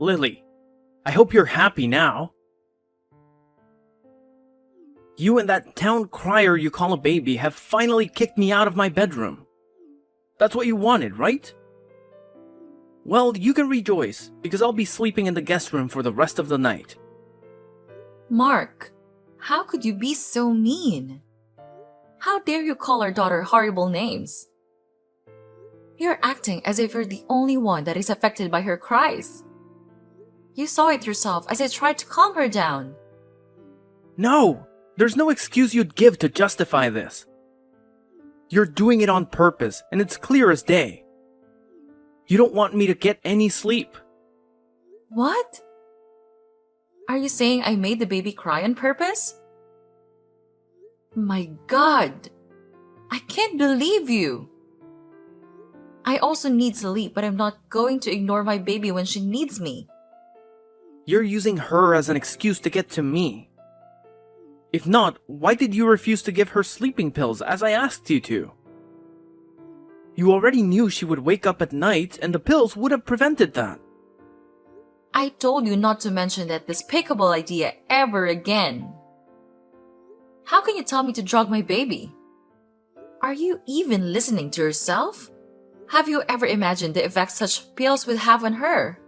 Lily, I hope you're happy now. You and that town crier you call a baby have finally kicked me out of my bedroom. That's what you wanted, right? Well, you can rejoice, because I'll be sleeping in the guest room for the rest of the night. Mark, how could you be so mean? How dare you call our daughter horrible names? You're acting as if you're the only one that is affected by her cries. You saw it yourself as I tried to calm her down. No! There's no excuse you'd give to justify this. You're doing it on purpose, and it's clear as day. You don't want me to get any sleep. What? Are you saying I made the baby cry on purpose? My God! I can't believe you! I also need sleep, but I'm not going to ignore my baby when she needs me. You're using her as an excuse to get to me. If not, why did you refuse to give her sleeping pills as I asked you to? You already knew she would wake up at night, and the pills would have prevented that. I told you not to mention that despicable idea ever again. How can you tell me to drug my baby? Are you even listening to yourself? Have you ever imagined the effect such pills would have on her?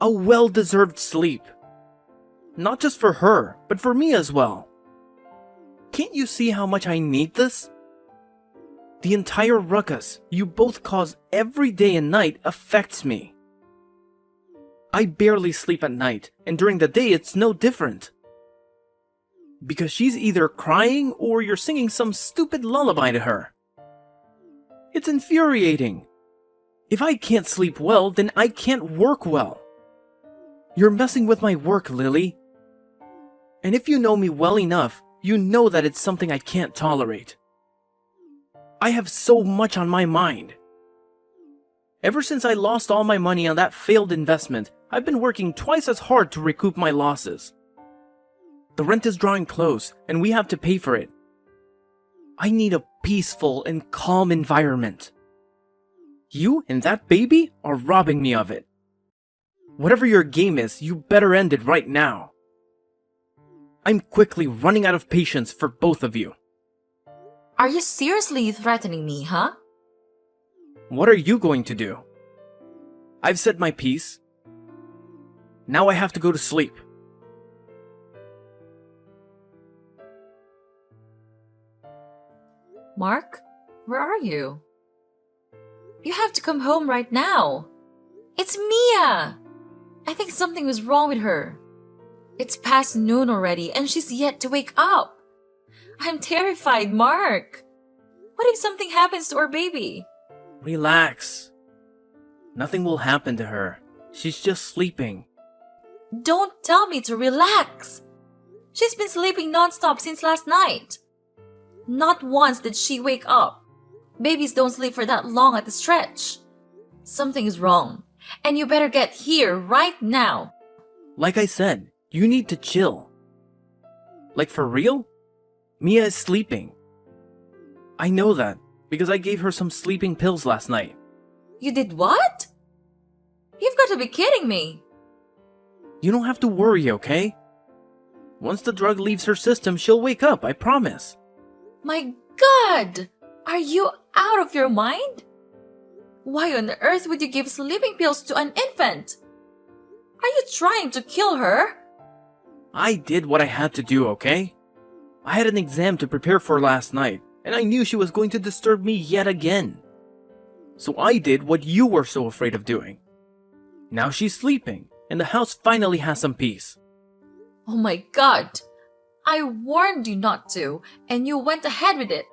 A well-deserved sleep. Not just for her, but for me as well. Can't you see how much I need this? The entire ruckus you both cause every day and night affects me. I barely sleep at night, and during the day it's no different. Because she's either crying or you're singing some stupid lullaby to her. It's infuriating. If I can't sleep well, then I can't work well. You're messing with my work, Lily. And if you know me well enough, you know that it's something I can't tolerate. I have so much on my mind. Ever since I lost all my money on that failed investment, I've been working twice as hard to recoup my losses. The rent is drawing close, and we have to pay for it. I need a peaceful and calm environment. You and that baby are robbing me of it. Whatever your game is, you better end it right now. I'm quickly running out of patience for both of you. Are you seriously threatening me, huh? What are you going to do? I've said my piece. Now I have to go to sleep. Mark, where are you? You have to come home right now. It's Mia! I think something was wrong with her. It's past noon already and she's yet to wake up. I'm terrified, Mark. What if something happens to our baby? Relax. Nothing will happen to her. She's just sleeping. Don't tell me to relax. She's been sleeping nonstop since last night. Not once did she wake up. Babies don't sleep for that long at a stretch. Something is wrong, and you better get here right now. Like I said, you need to chill. Like for real? Mia is sleeping. I know that, because I gave her some sleeping pills last night. You did what? You've got to be kidding me. You don't have to worry, okay? Once the drug leaves her system, she'll wake up, I promise. My God! Are you out of your mind? Why on earth would you give sleeping pills to an infant? Are you trying to kill her? I did what I had to do, okay? I had an exam to prepare for last night, and I knew she was going to disturb me yet again. So I did what you were so afraid of doing. Now she's sleeping, and the house finally has some peace. Oh my God! I warned you not to, and you went ahead with it.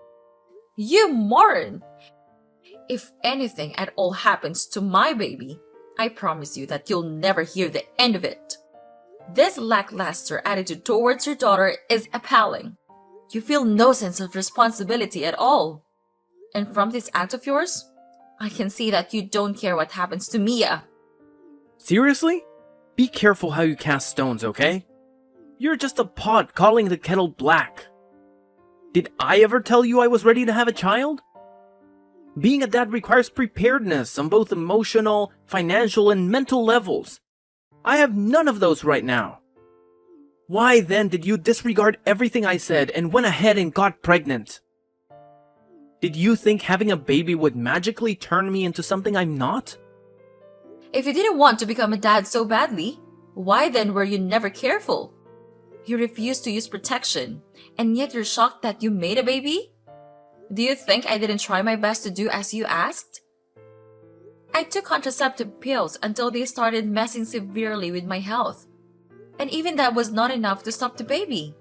You moron! If anything at all happens to my baby, I promise you that you'll never hear the end of it. This lackluster attitude towards your daughter is appalling. You feel no sense of responsibility at all. And from this act of yours, I can see that you don't care what happens to Mia. Seriously? Be careful how you cast stones, okay? You're just a pot calling the kettle black. Did I ever tell you I was ready to have a child? Being a dad requires preparedness on both emotional, financial, and mental levels. I have none of those right now. Why then did you disregard everything I said and went ahead and got pregnant? Did you think having a baby would magically turn me into something I'm not? If you didn't want to become a dad so badly, why then were you never careful? You refused to use protection, and yet you're shocked that you made a baby? Do you think I didn't try my best to do as you asked? I took contraceptive pills until they started messing severely with my health. And even that was not enough to stop the baby.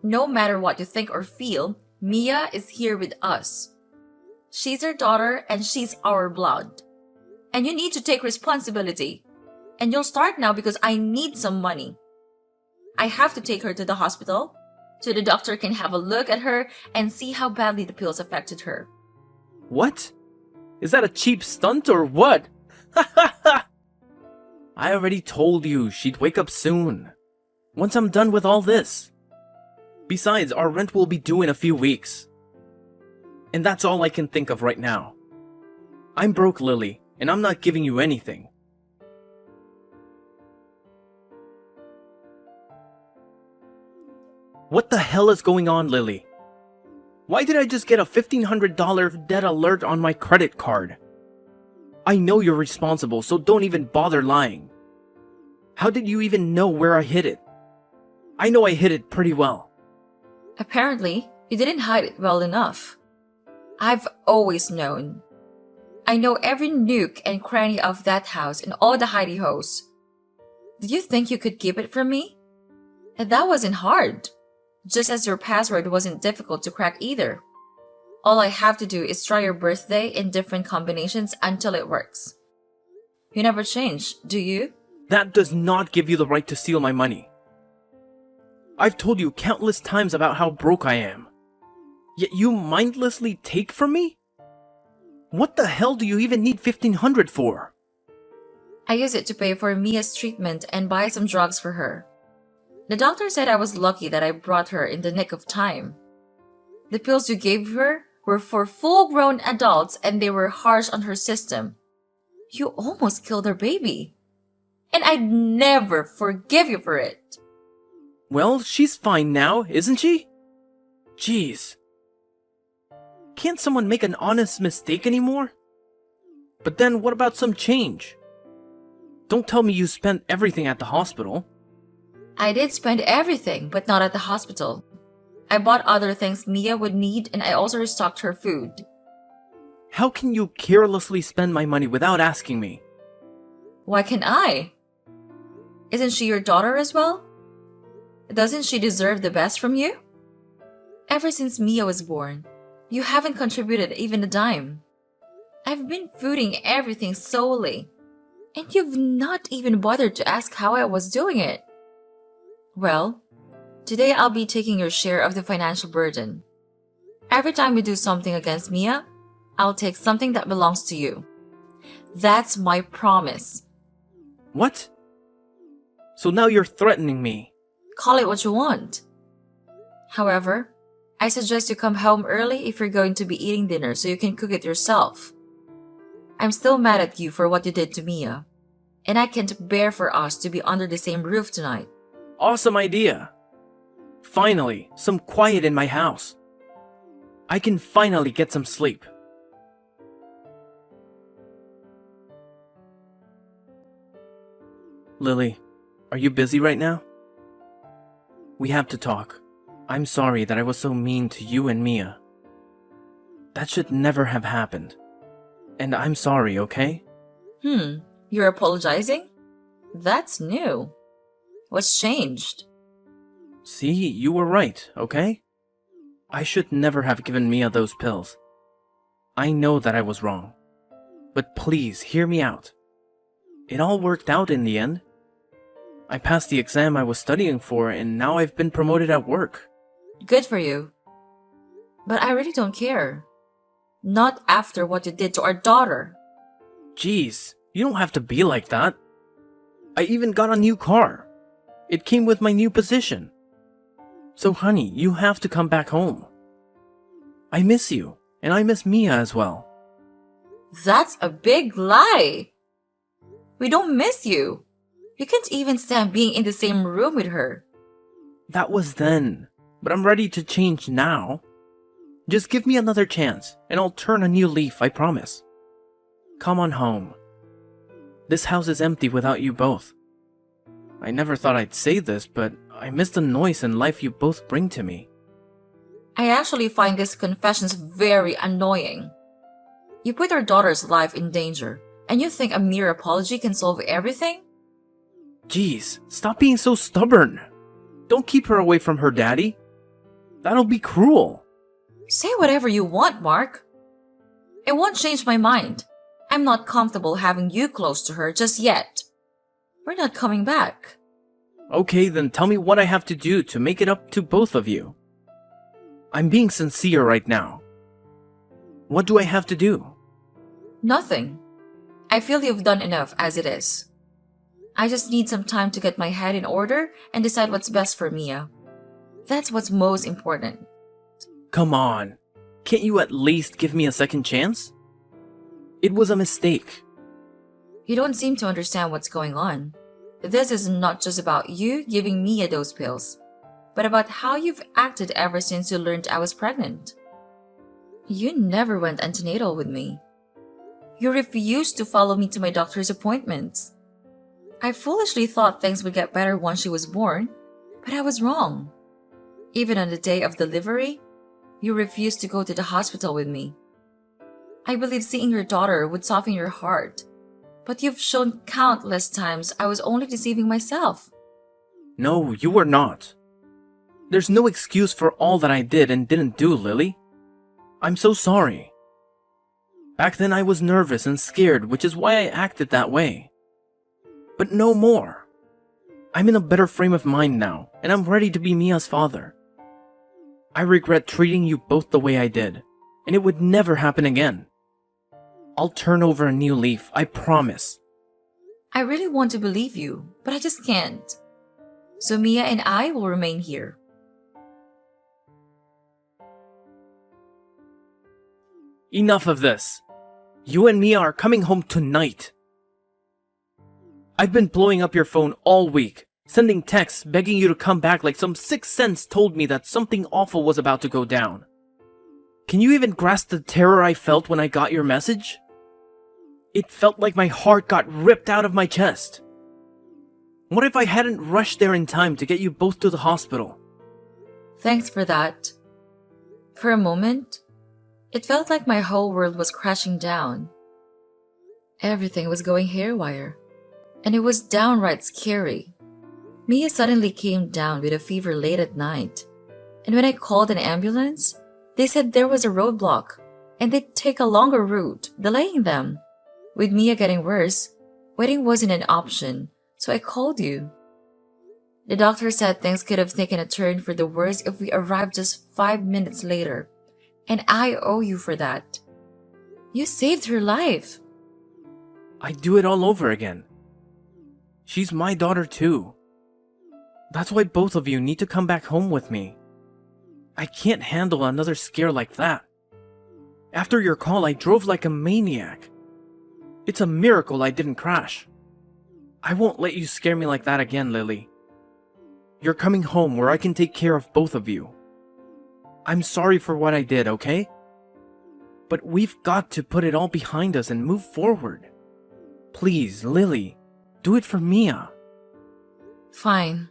No matter what you think or feel, Mia is here with us. She's our daughter and she's our blood. And you need to take responsibility. And you'll start now because I need some money. I have to take her to the hospital so the doctor can have a look at her and see how badly the pills affected her. What? Is that a cheap stunt or what? Ha ha ha! I already told you she'd wake up soon. Once I'm done with all this. Besides, our rent will be due in a few weeks. And that's all I can think of right now. I'm broke, Lily, and I'm not giving you anything. What the hell is going on, Lily? Why did I just get a $1,500 debt alert on my credit card? I know you're responsible, so don't even bother lying. How did you even know where I hid it? I know I hid it pretty well. Apparently, you didn't hide it well enough. I've always known. I know every nook and cranny of that house and all the hidey-hoes. Did you think you could keep it from me? And that wasn't hard. Just as your password wasn't difficult to crack either. All I have to do is try your birthday in different combinations until it works. You never change, do you? That does not give you the right to steal my money. I've told you countless times about how broke I am. Yet you mindlessly take from me? What the hell do you even need $1,500 for? I use it to pay for Mia's treatment and buy some drugs for her. The doctor said I was lucky that I brought her in the nick of time. The pills you gave her were for full-grown adults and they were harsh on her system. You almost killed her baby. And I'd never forgive you for it. Well, she's fine now, isn't she? Jeez. Can't someone make an honest mistake anymore? But then what about some change? Don't tell me you spent everything at the hospital. I did spend everything, but not at the hospital. I bought other things Mia would need and I also restocked her food. How can you carelessly spend my money without asking me? Why can't I? Isn't she your daughter as well? Doesn't she deserve the best from you? Ever since Mia was born, you haven't contributed even a dime. I've been fooding everything solely, and you've not even bothered to ask how I was doing it. Well, today I'll be taking your share of the financial burden. Every time you do something against Mia, I'll take something that belongs to you. That's my promise. What? So now you're threatening me. Call it what you want. However, I suggest you come home early if you're going to be eating dinner so you can cook it yourself. I'm still mad at you for what you did to Mia, and I can't bear for us to be under the same roof tonight. Awesome idea. Finally, some quiet in my house. I can finally get some sleep. Lily, are you busy right now? We have to talk. I'm sorry that I was so mean to you and Mia. That should never have happened. And I'm sorry, okay? You're apologizing? That's new. What's changed? See, you were right, okay? I should never have given Mia those pills. I know that I was wrong. But please, hear me out. It all worked out in the end. I passed the exam I was studying for, and now I've been promoted at work. Good for you. But I really don't care. Not after what you did to our daughter. Jeez, you don't have to be like that. I even got a new car. It came with my new position. So honey, you have to come back home. I miss you, and I miss Mia as well. That's a big lie. We don't miss you. You can't even stand being in the same room with her. That was then, but I'm ready to change now. Just give me another chance, and I'll turn a new leaf, I promise. Come on home. This house is empty without you both. I never thought I'd say this, but I miss the noise and life you both bring to me. I actually find these confessions very annoying. You put your daughter's life in danger, and you think a mere apology can solve everything? Jeez, stop being so stubborn. Don't keep her away from her daddy. That'll be cruel. Say whatever you want, Mark. It won't change my mind. I'm not comfortable having you close to her just yet. We're not coming back. Okay, then tell me what I have to do to make it up to both of you. I'm being sincere right now. What do I have to do? Nothing. I feel you've done enough as it is. I just need some time to get my head in order and decide what's best for Mia. That's what's most important. Come on. Can't you at least give me a second chance? It was a mistake. You don't seem to understand what's going on. This is not just about you giving Mia those pills, but about how you've acted ever since you learned I was pregnant. You never went antenatal with me. You refused to follow me to my doctor's appointments. I foolishly thought things would get better once she was born, but I was wrong. Even on the day of delivery, you refused to go to the hospital with me. I believed seeing your daughter would soften your heart, but you've shown countless times I was only deceiving myself. No, you were not. There's no excuse for all that I did and didn't do, Lily. I'm so sorry. Back then I was nervous and scared, which is why I acted that way. But no more. I'm in a better frame of mind now, and I'm ready to be Mia's father. I regret treating you both the way I did, and it would never happen again. I'll turn over a new leaf, I promise. I really want to believe you, but I just can't. So Mia and I will remain here. Enough of this. You and Mia are coming home tonight. I've been blowing up your phone all week, sending texts begging you to come back like some sixth sense told me that something awful was about to go down. Can you even grasp the terror I felt when I got your message? It felt like my heart got ripped out of my chest. What if I hadn't rushed there in time to get you both to the hospital? Thanks for that. For a moment, it felt like my whole world was crashing down. Everything was going haywire, and it was downright scary. Mia suddenly came down with a fever late at night, and when I called an ambulance, they said there was a roadblock, and they'd take a longer route, delaying them. With Mia getting worse, waiting wasn't an option, so I called you. The doctor said things could have taken a turn for the worse if we arrived just 5 minutes later, and I owe you for that. You saved her life. I'd do it all over again. She's my daughter too. That's why both of you need to come back home with me. I can't handle another scare like that. After your call, I drove like a maniac. It's a miracle I didn't crash. I won't let you scare me like that again, Lily. You're coming home where I can take care of both of you. I'm sorry for what I did, okay? But we've got to put it all behind us and move forward. Please, Lily, do it for Mia. Fine.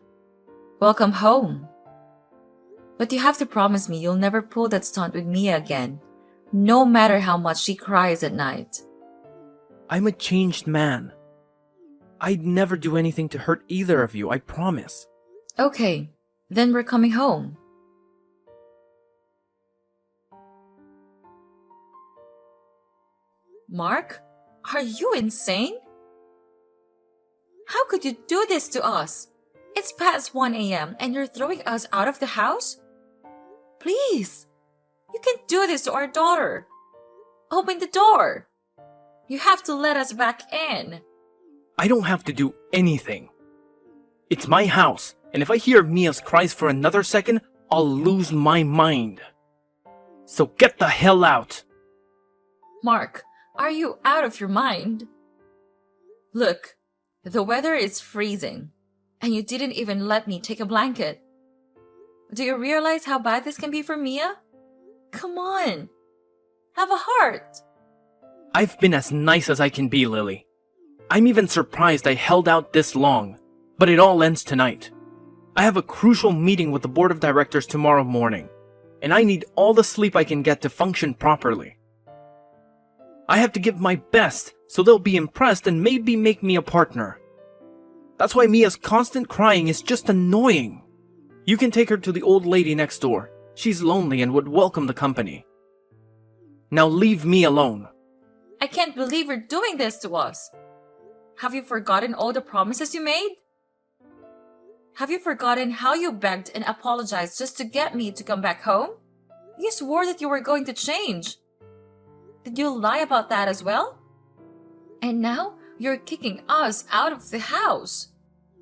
Welcome home. But you have to promise me you'll never pull that stunt with Mia again, no matter how much she cries at night. I'm a changed man. I'd never do anything to hurt either of you, I promise. Okay, then we're coming home. Mark, are you insane? How could you do this to us? It's past 1 a.m. and you're throwing us out of the house? Please, you can't do this to our daughter. Open the door. You have to let us back in. I don't have to do anything. It's my house, and if I hear Mia's cries for another second, I'll lose my mind. So get the hell out. Mark, are you out of your mind? Look, The weather is freezing, and you didn't even let me take a blanket. Do you realize how bad this can be for Mia? Come on, have a heart. I've been as nice as I can be, Lily. I'm even surprised I held out this long, but it all ends tonight. I have a crucial meeting with the board of directors tomorrow morning, and I need all the sleep I can get to function properly. I have to give my best so they'll be impressed and maybe make me a partner. That's why Mia's constant crying is just annoying. You can take her to the old lady next door. She's lonely and would welcome the company. Now leave me alone. I can't believe you're doing this to us. Have you forgotten all the promises you made? Have you forgotten how you begged and apologized just to get me to come back home? You swore that you were going to change. Did you lie about that as well? And now you're kicking us out of the house.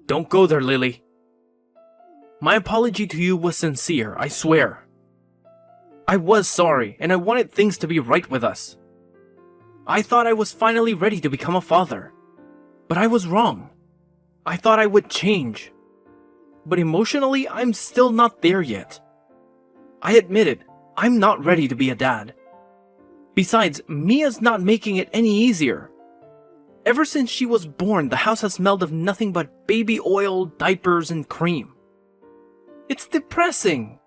Don't go there, Lily. My apology to you was sincere, I swear. I was sorry, and I wanted things to be right with us. I thought I was finally ready to become a father. But I was wrong. I thought I would change. But emotionally, I'm still not there yet. I admit it, I'm not ready to be a dad. Besides, Mia's not making it any easier. Ever since she was born, the house has smelled of nothing but baby oil, diapers, and cream. It's depressing.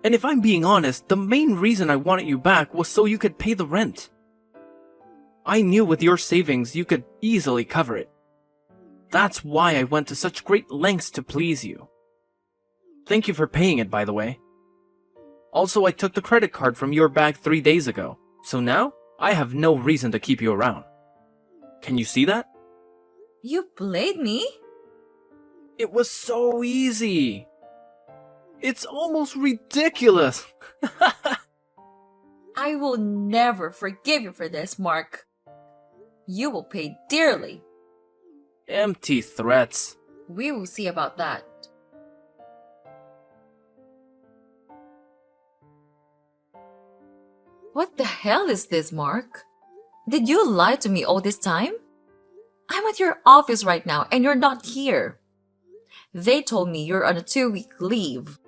And if I'm being honest, the main reason I wanted you back was so you could pay the rent. I knew with your savings you could easily cover it. That's why I went to such great lengths to please you. Thank you for paying it, by the way. Also, I took the credit card from your bag 3 days ago, so now I have no reason to keep you around. Can you see that? You played me? It was so easy. It's almost ridiculous. I will never forgive you for this, Mark. You will pay dearly. Empty threats. We will see about that. What the hell is this, Mark? Did you lie to me all this time? I'm at your office right now and you're not here. They told me you're on a 2-week leave.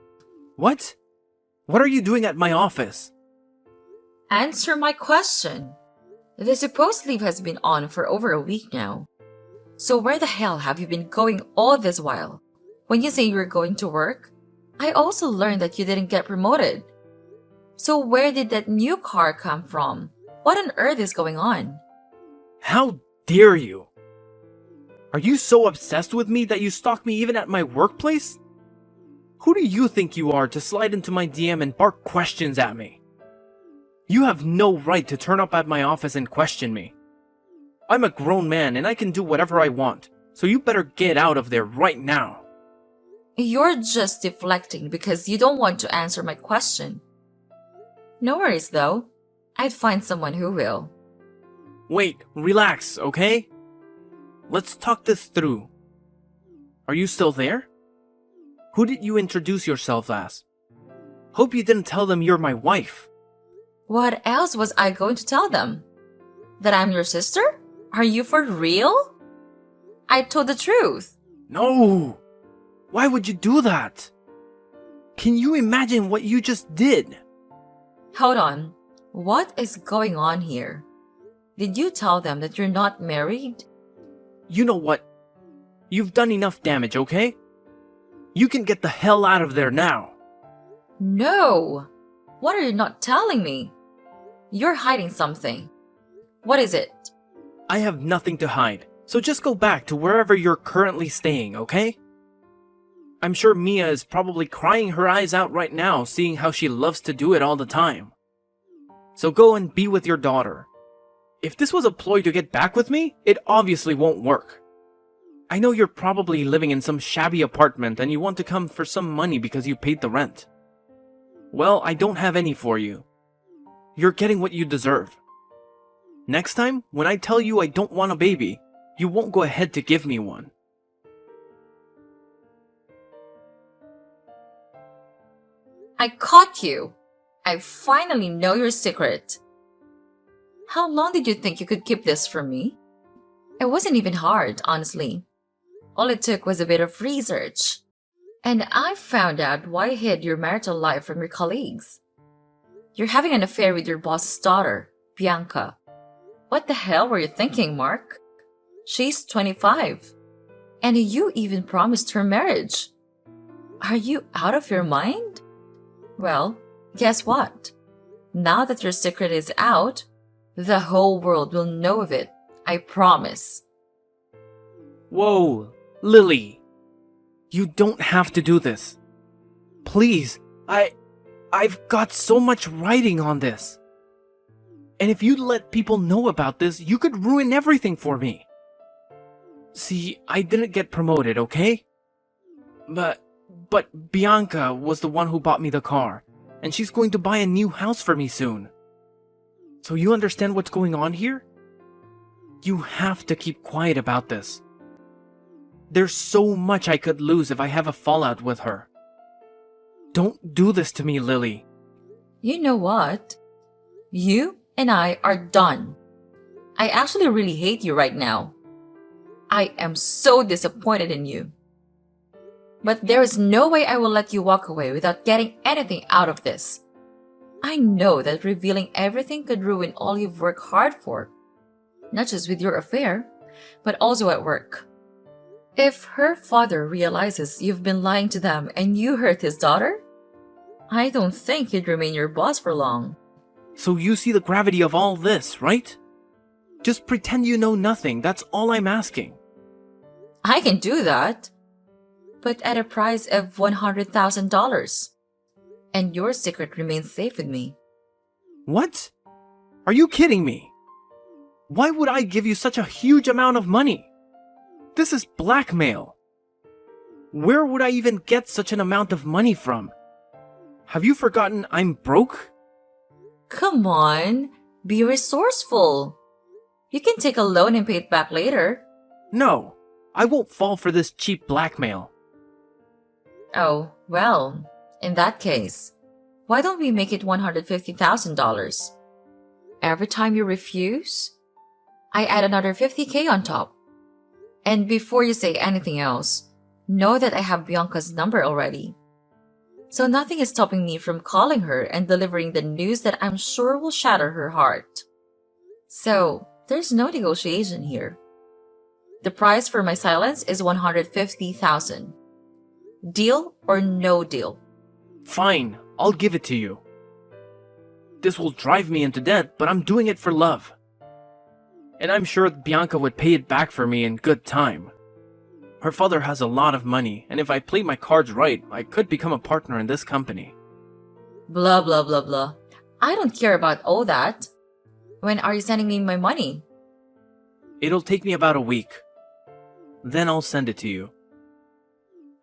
What? What are you doing at my office? Answer my question. The supposed leave has been on for over a week now. So where the hell have you been going all this while? When you say you're going to work, I also learned that you didn't get promoted. So where did that new car come from? What on earth is going on? How dare you? Are you so obsessed with me that you stalk me even at my workplace? Who do you think you are to slide into my DM and bark questions at me? You have no right to turn up at my office and question me. I'm a grown man and I can do whatever I want, so you better get out of there right now. You're just deflecting because you don't want to answer my question. No worries though. I'd find someone who will. Wait, relax, okay? Let's talk this through. Are you still there? Who did you introduce yourself as? Hope you didn't tell them you're my wife. What else was I going to tell them? That I'm your sister? Are you for real? I told the truth. No! Why would you do that? Can you imagine what you just did? Hold on. What is going on here? Did you tell them that you're not married? You know what? You've done enough damage, okay? You can get the hell out of there now. No! What are you not telling me? You're hiding something. What is it? I have nothing to hide, so just go back to wherever you're currently staying, okay? I'm sure Mia is probably crying her eyes out right now, seeing how she loves to do it all the time. So go and be with your daughter. If this was a ploy to get back with me, it obviously won't work. I know you're probably living in some shabby apartment and you want to come for some money because you paid the rent. Well, I don't have any for you. You're getting what you deserve. Next time, when I tell you I don't want a baby, you won't go ahead to give me one. I caught you. I finally know your secret. How long did you think you could keep this from me? It wasn't even hard, honestly. All it took was a bit of research. And I found out why you hid your marital life from your colleagues. You're having an affair with your boss's daughter, Bianca. What the hell were you thinking, Mark? She's 25. And you even promised her marriage. Are you out of your mind? Well, guess what? Now that your secret is out, the whole world will know of it. I promise. Whoa, Lily. You don't have to do this. Please, I've got so much writing on this. And if you let people know about this, you could ruin everything for me. See, I didn't get promoted, okay? But Bianca was the one who bought me the car, and she's going to buy a new house for me soon. So you understand what's going on here? You have to keep quiet about this. There's so much I could lose if I have a fallout with her. Don't do this to me, Lily. You know what? You and I are done. I actually really hate you right now. I am so disappointed in you. But there is no way I will let you walk away without getting anything out of this. I know that revealing everything could ruin all you've worked hard for. Not just with your affair, but also at work. If her father realizes you've been lying to them and you hurt his daughter, I don't think he'd remain your boss for long. So you see the gravity of all this, right? Just pretend you know nothing, that's all I'm asking. I can do that, but at a price of $100,000. And your secret remains safe with me. What? Are you kidding me? Why would I give you such a huge amount of money? This is blackmail. Where would I even get such an amount of money from? Have you forgotten I'm broke? Come on, be resourceful. You can take a loan and pay it back later. No, I won't fall for this cheap blackmail. Oh, well, in that case, why don't we make it $150,000? Every time you refuse, I add another $50K on top. And before you say anything else, know that I have Bianca's number already. So nothing is stopping me from calling her and delivering the news that I'm sure will shatter her heart. So, there's no negotiation here. The price for my silence is $150,000. Deal or no deal? Fine, I'll give it to you. This will drive me into debt, but I'm doing it for love. And I'm sure Bianca would pay it back for me in good time. Her father has a lot of money, and if I play my cards right, I could become a partner in this company. Blah blah blah blah. I don't care about all that. When are you sending me my money? It'll take me about a week. Then I'll send it to you.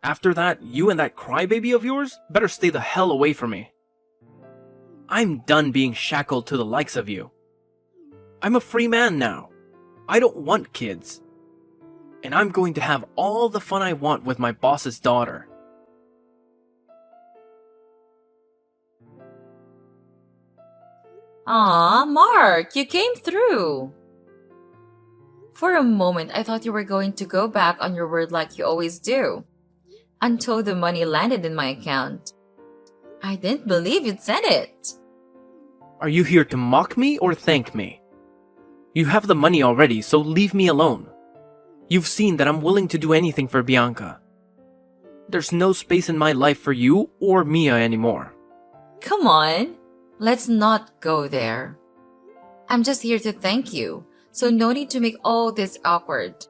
After that, you and that crybaby of yours better stay the hell away from me. I'm done being shackled to the likes of you. I'm a free man now. I don't want kids. And I'm going to have all the fun I want with my boss's daughter. Aw, Mark, you came through. For a moment, I thought you were going to go back on your word like you always do. Until the money landed in my account. I didn't believe you'd sent it. Are you here to mock me or thank me? You have the money already, so leave me alone. You've seen that I'm willing to do anything for Bianca. There's no space in my life for you or Mia anymore. Come on, let's not go there. I'm just here to thank you, so no need to make all this awkward.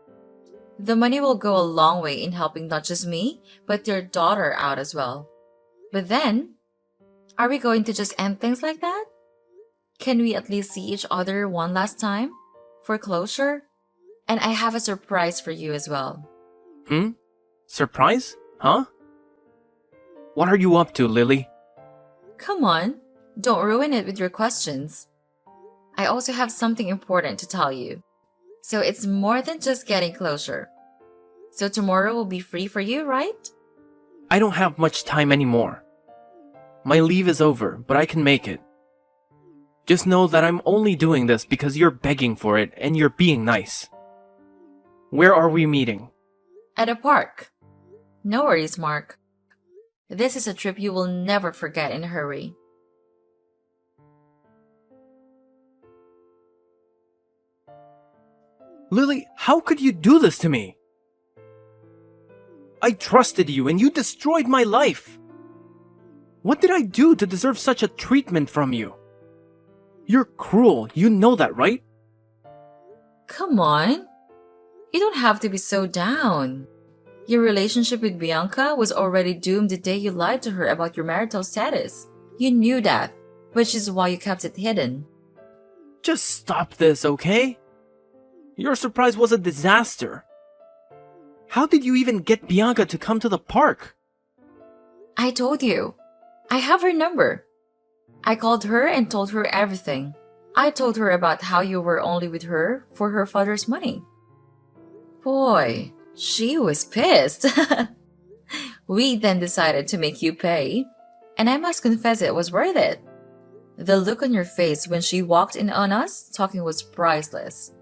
The money will go a long way in helping not just me, but your daughter out as well. But then, are we going to just end things like that? Can we at least see each other one last time? For closure? And I have a surprise for you as well. Surprise? Huh? What are you up to, Lily? Come on, don't ruin it with your questions. I also have something important to tell you. So it's more than just getting closure. So tomorrow will be free for you, right? I don't have much time anymore. My leave is over, but I can make it. Just know that I'm only doing this because you're begging for it and you're being nice. Where are we meeting? At a park. No worries, Mark. This is a trip you will never forget in a hurry. Lily, how could you do this to me? I trusted you and you destroyed my life. What did I do to deserve such a treatment from you? You're cruel, you know that, right? Come on. You don't have to be so down. Your relationship with Bianca was already doomed the day you lied to her about your marital status. You knew that, which is why you kept it hidden. Just stop this, okay? Your surprise was a disaster. How did you even get Bianca to come to the park? I told you. I have her number. I called her and told her everything. I told her about how you were only with her for her father's money. Boy, she was pissed. We then decided to make you pay, and I must confess it was worth it. The look on your face when she walked in on us talking was priceless.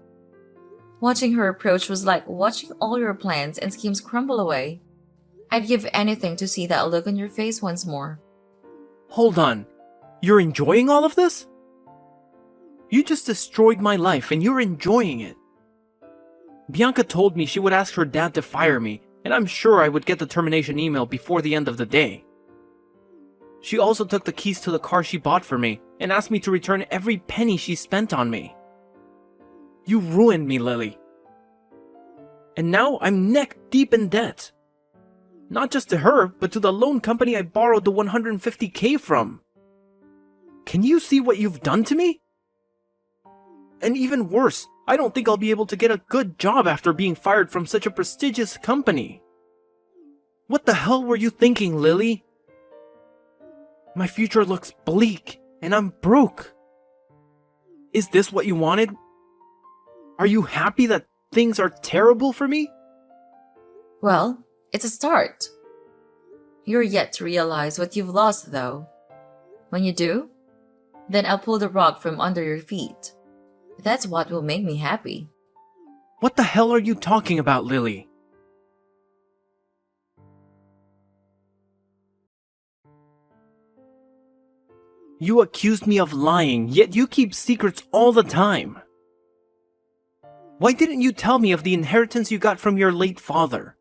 Watching her approach was like watching all your plans and schemes crumble away. I'd give anything to see that look on your face once more. Hold on. You're enjoying all of this? You just destroyed my life and you're enjoying it. Bianca told me she would ask her dad to fire me, and I'm sure I would get the termination email before the end of the day. She also took the keys to the car she bought for me and asked me to return every penny she spent on me. You ruined me, Lily. And now I'm neck deep in debt. Not just to her, but to the loan company I borrowed the $150K from. Can you see what you've done to me? And even worse, I don't think I'll be able to get a good job after being fired from such a prestigious company. What the hell were you thinking, Lily? My future looks bleak, and I'm broke. Is this what you wanted? Are you happy that things are terrible for me? Well, it's a start. You're yet to realize what you've lost, though. When you do, then I'll pull the rug from under your feet. That's what will make me happy. What the hell are you talking about, Lily? You accused me of lying, yet you keep secrets all the time. Why didn't you tell me of the inheritance you got from your late father?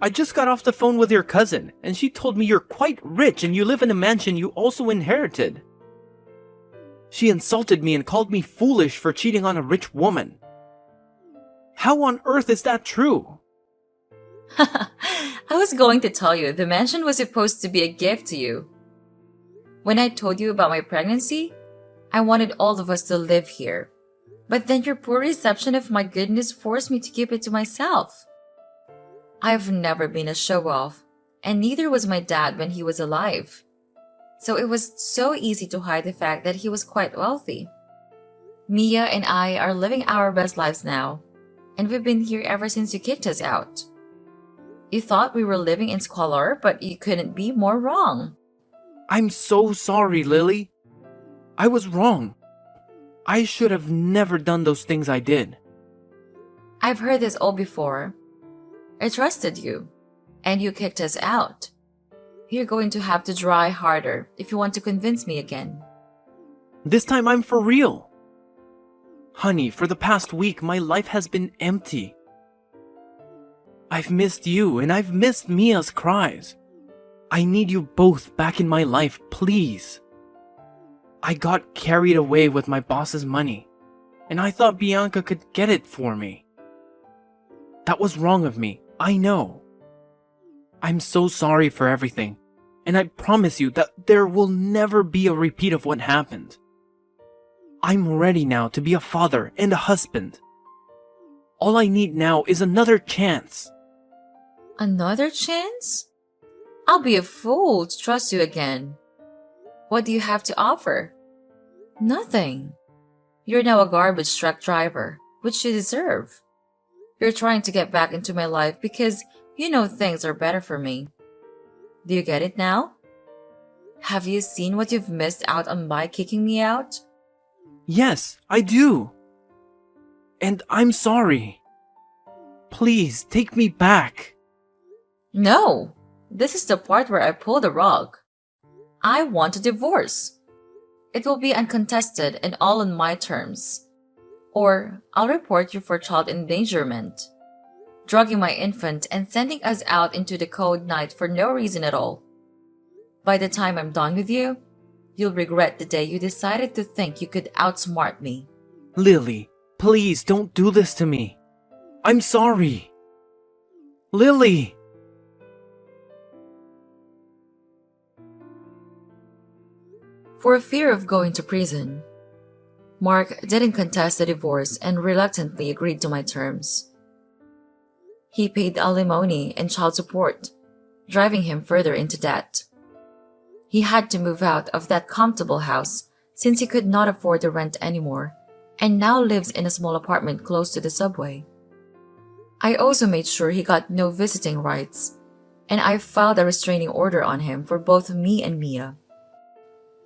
I just got off the phone with your cousin, and she told me you're quite rich and you live in a mansion you also inherited. She insulted me and called me foolish for cheating on a rich woman. How on earth is that true? I was going to tell you the mansion was supposed to be a gift to you. When I told you about my pregnancy, I wanted all of us to live here. But then your poor reception of my goodness forced me to keep it to myself. I've never been a show-off, and neither was my dad when he was alive. So it was so easy to hide the fact that he was quite wealthy. Mia and I are living our best lives now, and we've been here ever since you kicked us out. You thought we were living in squalor, but you couldn't be more wrong. I'm so sorry, Lily. I was wrong. I should have never done those things I did. I've heard this all before. I trusted you, and you kicked us out. You're going to have to try harder if you want to convince me again. This time I'm for real. Honey, for the past week, my life has been empty. I've missed you, and I've missed Mia's cries. I need you both back in my life, please. I got carried away with my boss's money, and I thought Bianca could get it for me. That was wrong of me, I know. I'm so sorry for everything, and I promise you that there will never be a repeat of what happened. I'm ready now to be a father and a husband. All I need now is another chance. Another chance? I'll be a fool to trust you again. What do you have to offer? Nothing. You're now a garbage truck driver, which you deserve. You're trying to get back into my life because you know things are better for me. Do you get it now? Have you seen what you've missed out on by kicking me out? Yes, I do. And I'm sorry. Please, take me back. No, this is the part where I pull the rug. I want a divorce. It will be uncontested and all on my terms. Or I'll report you for child endangerment, drugging my infant and sending us out into the cold night for no reason at all. By the time I'm done with you, you'll regret the day you decided to think you could outsmart me. Lily, please don't do this to me. I'm sorry. Lily! For fear of going to prison, Mark didn't contest the divorce and reluctantly agreed to my terms. He paid alimony and child support, driving him further into debt. He had to move out of that comfortable house since he could not afford the rent anymore, and now lives in a small apartment close to the subway. I also made sure he got no visiting rights, and I filed a restraining order on him for both me and Mia.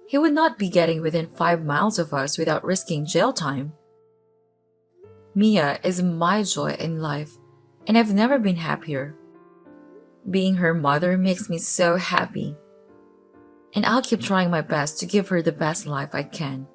He would not be getting within 5 miles of us without risking jail time. Mia is my joy in life, and I've never been happier. Being her mother makes me so happy, and I'll keep trying my best to give her the best life I can.